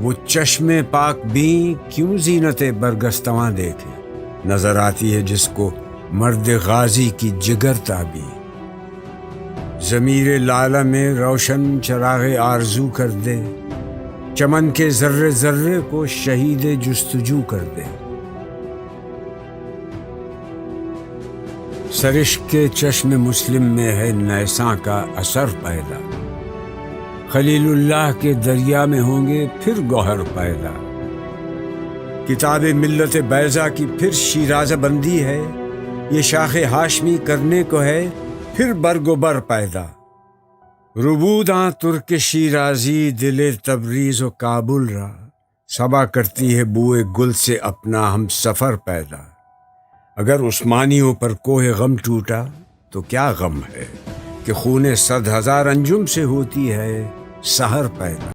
वो चश्मे पाक भी क्यों ज़ीनते बरगस्तवां देखे, नजर आती है जिसको मर्द गाजी की जिगर ताबी। ज़मीरे लाला में रोशन चरागे आरजू कर दे, चमन के जर्रे जर्रे को शहीद जुस्तजू कर दे। सरिश्क के चश्मे मुस्लिम में है नैसा का असर पैदा, खलीलुल्लाह के दरिया में होंगे फिर गौहर पैदा। किताब मिल्लत बैज़ा की फिर शीराज़ बंदी है, ये शाखे हाशमी करने को है फिर बरगोबर पैदा। रुबूदा तुर्क शीराजी दिले तबरीज़ व काबुल रा, सबा करती है बुए गुल से अपना हम सफ़र पैदा। अगर उस्मानियों पर कोहे गम टूटा तो क्या गम है कि खूने 100,000 अंजुम से होती है सहर पैदा।